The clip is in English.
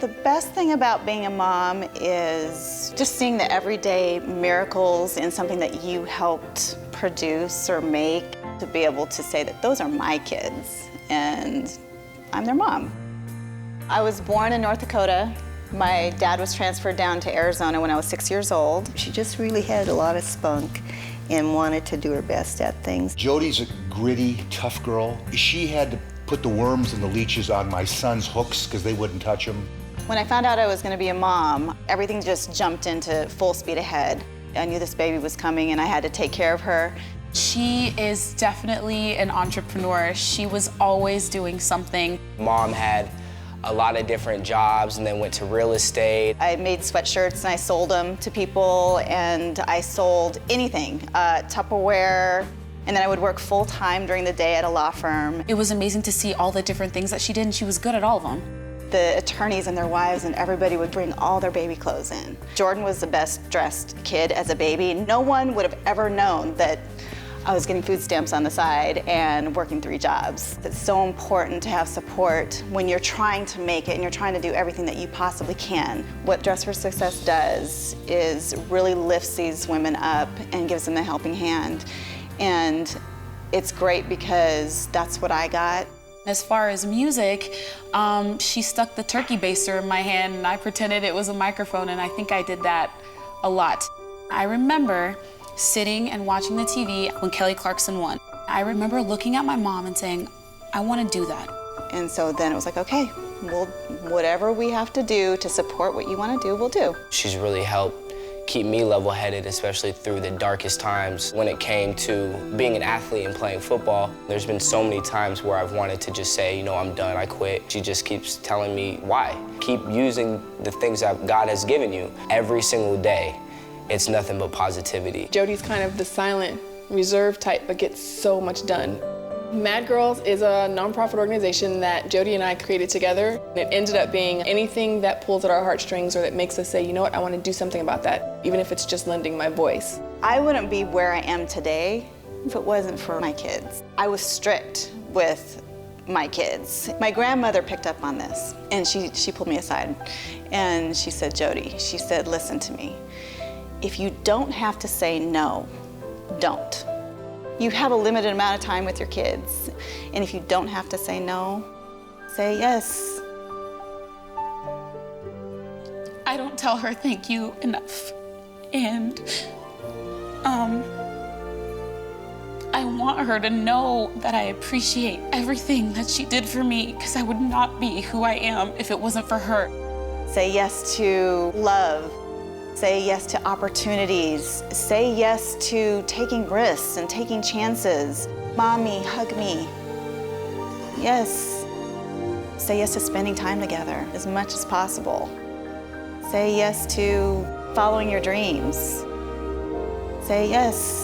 The best thing about being a mom is just seeing the everyday miracles in something that you helped produce or make, to be able to say that those are my kids and I'm their mom. I was born in North Dakota. My dad was transferred down to Arizona when I was 6 years old. She just really had a lot of spunk and wanted to do her best at things. Jodi's a gritty, tough girl. She had to put the worms and the leeches on my son's hooks because they wouldn't touch him. When I found out I was going to be a mom, everything just jumped into full speed ahead. I knew this baby was coming and I had to take care of her. She is definitely an entrepreneur. She was always doing something. Mom had a lot of different jobs and then went to real estate. I made sweatshirts and I sold them to people, and I sold anything, Tupperware, and then I would work full-time during the day at a law firm. It was amazing to see all the different things that she did, and she was good at all of them. The attorneys and their wives and everybody would bring all their baby clothes in. Jordan was the best dressed kid as a baby. No one would have ever known that I was getting food stamps on the side and working 3 jobs. It's so important to have support when you're trying to make it and you're trying to do everything that you possibly can. What Dress for Success does is really lifts these women up and gives them a helping hand. And it's great because that's what I got. As far as music, she stuck the turkey baster in my hand and I pretended it was a microphone, and I think I did that a lot. I remember sitting and watching the TV when Kelly Clarkson won. I remember looking at my mom and saying, I want to do that. And so then it was like, okay, whatever we have to do to support what you want to do, we'll do. She's really helped keep me level-headed, especially through the darkest times. When it came to being an athlete and playing football, there's been so many times where I've wanted to just say, you know, I'm done, I quit. She just keeps telling me, why? Keep using the things that God has given you every single day. It's nothing but positivity. Jodi's kind of the silent, reserved type, but gets so much done. Mad Girls is a nonprofit organization that Jodi and I created together. It ended up being anything that pulls at our heartstrings or that makes us say, you know what, I want to do something about that, even if it's just lending my voice. I wouldn't be where I am today if it wasn't for my kids. I was strict with my kids. My grandmother picked up on this, and she pulled me aside, and she said, Jodi, she said, listen to me. If you don't have to say no, don't. You have a limited amount of time with your kids, and if you don't have to say no, say yes. I don't tell her thank you enough. And I want her to know that I appreciate everything that she did for me, because I would not be who I am if it wasn't for her. Say yes to love. Say yes to opportunities. Say yes to taking risks and taking chances. Mommy, hug me. Yes. Say yes to spending time together as much as possible. Say yes to following your dreams. Say yes